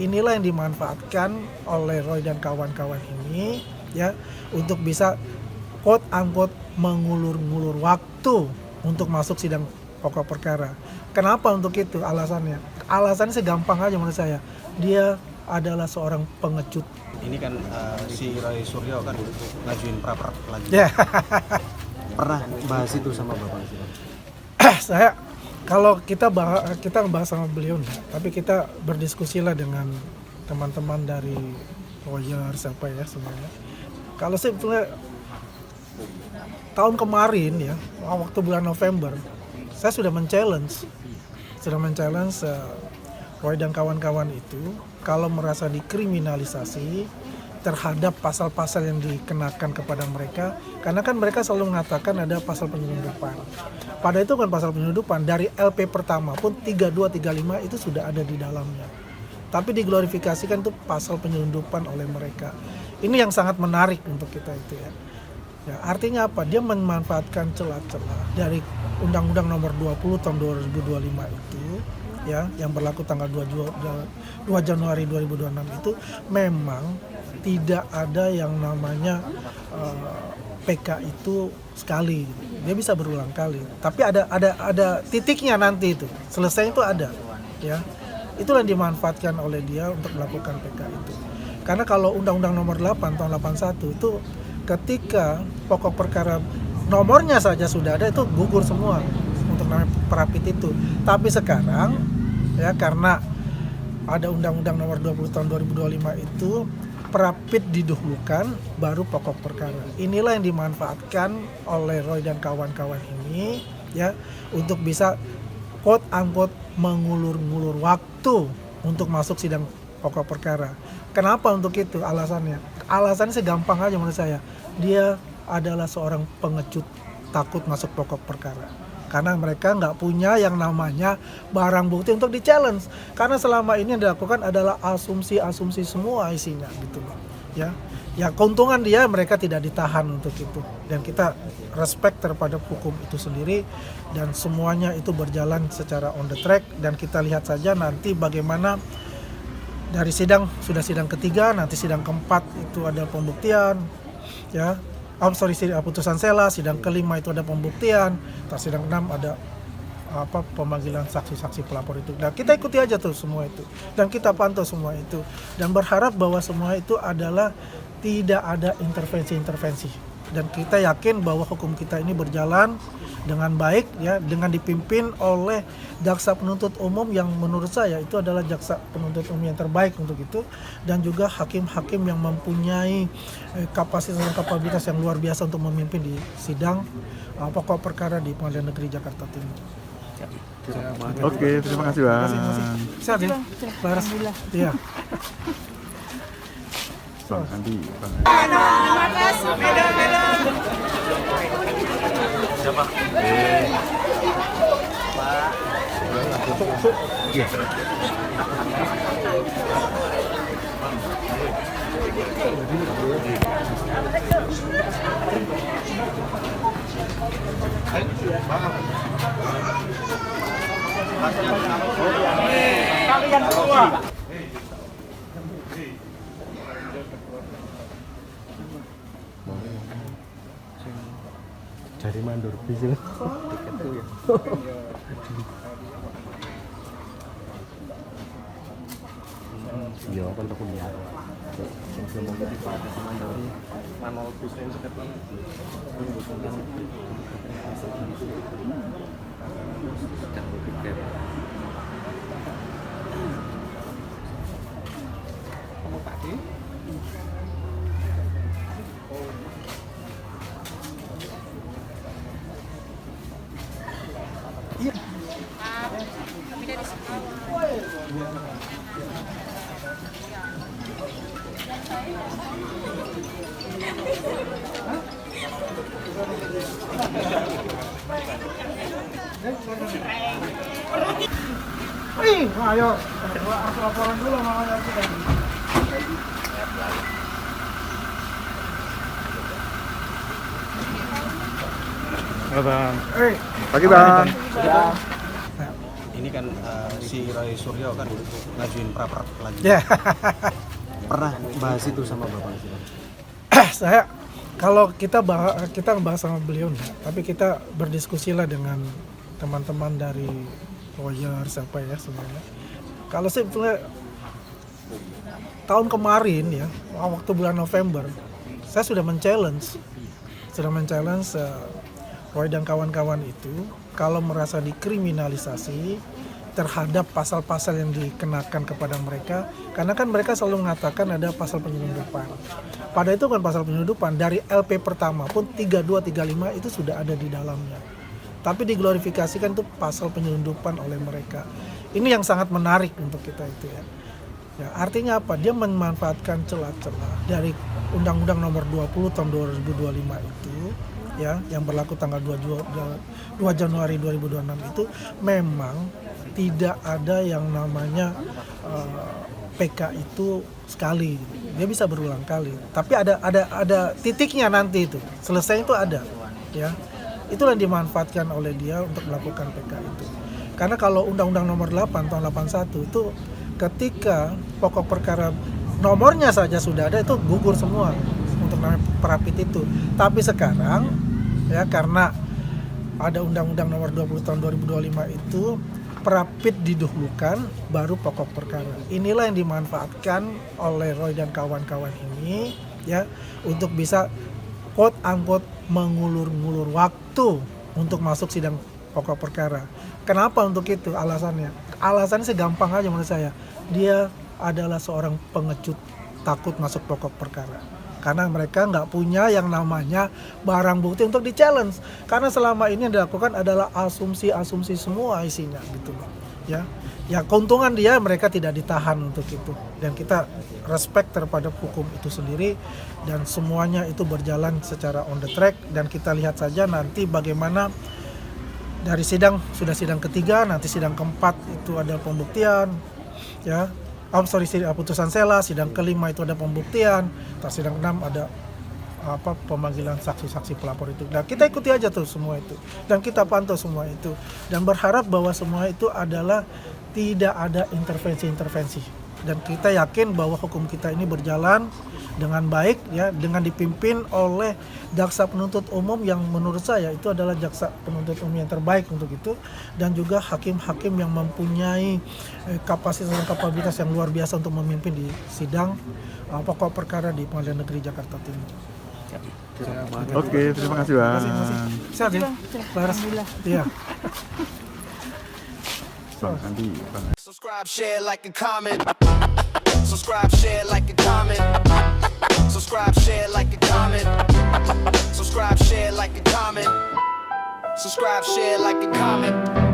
Inilah yang dimanfaatkan oleh Roy dan kawan-kawan ini ya untuk bisa quote unquote mengulur-ngulur waktu untuk masuk sidang pokok perkara. Kenapa untuk itu alasannya? Alasannya segampang aja menurut saya. Dia adalah seorang pengecut. Ini kan si Roy Suryo kan ngajuin pra-pra lagi. Ya. Pernah bahas itu sama Bapak sih? Saya kalau kita bahas sama beliau enggak, tapi kita berdiskusi lah dengan teman-teman dari lawyer siapa ya semuanya. Kalau saya sebetulnya tahun kemarin ya, waktu bulan November, saya sudah men-challenge Roy dan kawan-kawan itu kalau merasa dikriminalisasi terhadap pasal-pasal yang dikenakan kepada mereka, karena kan mereka selalu mengatakan ada pasal penyelundupan. Pada itu kan pasal penyelundupan dari LP pertama pun 32, 35 itu sudah ada di dalamnya. Tapi diglorifikasikan itu pasal penyelundupan oleh mereka. Ini yang sangat menarik untuk kita itu ya. Ya, artinya apa? Dia memanfaatkan celah-celah dari Undang-Undang Nomor 20 tahun 2025 itu ya, yang berlaku tanggal 2 Januari 2026 itu memang tidak ada yang namanya PK itu sekali, dia bisa berulang kali. Tapi ada titiknya nanti itu, selesai itu ada, ya. Itulah yang dimanfaatkan oleh dia untuk melakukan PK itu. Karena kalau Undang-Undang Nomor 8 tahun 81 itu ketika pokok perkara nomornya saja sudah ada itu gugur semua untuk namanya perapit itu. Tapi sekarang ya karena ada Undang-Undang Nomor 20 tahun 2025 itu perapit didahulukan baru pokok perkara. Inilah yang dimanfaatkan oleh Roy dan kawan-kawan ini ya untuk bisa quote unquote mengulur-ngulur waktu untuk masuk sidang pokok perkara. Kenapa untuk itu alasannya? Alasannya segampang aja menurut saya. Dia adalah seorang pengecut takut masuk pokok perkara. Karena mereka nggak punya yang namanya barang bukti untuk di-challenge. Karena selama ini yang dilakukan adalah asumsi-asumsi semua isinya gitu loh. Ya keuntungan dia mereka tidak ditahan untuk itu. Dan kita respect terhadap hukum itu sendiri dan semuanya itu berjalan secara on the track dan kita lihat saja nanti bagaimana dari sudah sidang ketiga, nanti sidang keempat itu ada pembuktian ya. Putusan sela, sidang kelima itu ada pembuktian, sidang 6 ada pemanggilan saksi-saksi pelapor itu. Nah, kita ikuti aja tuh semua itu dan kita pantau semua itu dan berharap bahwa semua itu adalah tidak ada intervensi-intervensi dan kita yakin bahwa hukum kita ini berjalan dengan baik ya, dengan dipimpin oleh jaksa penuntut umum yang menurut saya itu adalah jaksa penuntut umum yang terbaik untuk itu dan juga hakim-hakim yang mempunyai kapasitas dan kapabilitas yang luar biasa untuk memimpin di sidang pokok perkara di Pengadilan Negeri Jakarta Timur. Oke, terima kasih Bang. Sehat ya? Laras. Iya. Bang Andi, Bang Andi. Terima kasih. Beda. Siapa? Pak. Iya. Kalian semua. Dari mandor bisil. Iya, apa untuk kuliah? Sebelum mau dipakai sama dari manual desain sekarang. Kamu tadi? Iya. Tapi dari sekolah. Ayo, harus laporan dulu makanya kita. Halo Bang. Bang. Pagi Bang. Ini kan si Rai Suryo kan ngajuin pra-pra lagi. Ya, Pernah bahas itu sama Bapak sih? saya kalau kita bahas sama beliau enggak, tapi kita berdiskusi lah dengan teman-teman dari lawyer siapa ya sebenarnya. Kalau sebetulnya tahun kemarin ya, waktu bulan November, saya sudah men-challenge Roy dan kawan-kawan itu kalau merasa dikriminalisasi terhadap pasal-pasal yang dikenakan kepada mereka, karena kan mereka selalu mengatakan ada pasal penyelundupan. Pada itu kan pasal penyelundupan dari LP pertama pun 32, 35 itu sudah ada di dalamnya. Tapi diglorifikasikan itu pasal penyelundupan oleh mereka. Ini yang sangat menarik untuk kita itu ya. Ya, artinya apa? Dia memanfaatkan celah-celah dari Undang-Undang Nomor 20 tahun 2025 itu ya, yang berlaku tanggal 2 Januari 2026 itu memang tidak ada yang namanya PK itu sekali, dia bisa berulang kali. Tapi ada titiknya nanti itu, selesai itu ada, ya. Itulah yang dimanfaatkan oleh dia untuk melakukan PK itu. Karena kalau Undang-Undang Nomor 8 tahun 81 itu ketika pokok perkara nomornya saja sudah ada itu gugur semua untuk namanya perapit itu. Tapi sekarang ya karena ada Undang-Undang Nomor 20 tahun 2025 itu perapit didahulukan baru pokok perkara. Inilah yang dimanfaatkan oleh Roy dan kawan-kawan ini ya untuk bisa quote unquote mengulur-ngulur waktu untuk masuk sidang pokok perkara. Kenapa untuk itu alasannya? Alasannya sih gampang aja menurut saya. Dia adalah seorang pengecut takut masuk pokok perkara. Karena mereka nggak punya yang namanya barang bukti untuk di-challenge. Karena selama ini yang dilakukan adalah asumsi-asumsi semua isinya gitu loh. Ya. Ya keuntungan dia mereka tidak ditahan untuk itu. Dan kita respect terhadap hukum itu sendiri dan semuanya itu berjalan secara on the track dan kita lihat saja nanti bagaimana dari sidang sudah sidang ketiga, nanti sidang keempat itu ada pembuktian ya. Putusan sela, sidang kelima itu ada pembuktian, sidang 6 ada pemanggilan saksi-saksi pelapor itu. Dan kita ikuti aja tuh semua itu dan kita pantau semua itu dan berharap bahwa semua itu adalah tidak ada intervensi-intervensi dan kita yakin bahwa hukum kita ini berjalan dengan baik ya, dengan dipimpin oleh jaksa penuntut umum yang menurut saya itu adalah jaksa penuntut umum yang terbaik untuk itu dan juga hakim-hakim yang mempunyai kapasitas dan kapabilitas yang luar biasa untuk memimpin di sidang pokok perkara di Pengadilan Negeri Jakarta Timur. Oke, terima kasih Bang. Terima kasih. Sehat ya? Alhamdulillah. Iya. Bang, nanti Bang. Subscribe, share, like, and comment. Subscribe, share, like, and comment. Subscribe, share, like, and comment. Subscribe, share, like, and comment. Subscribe, share, like, and comment.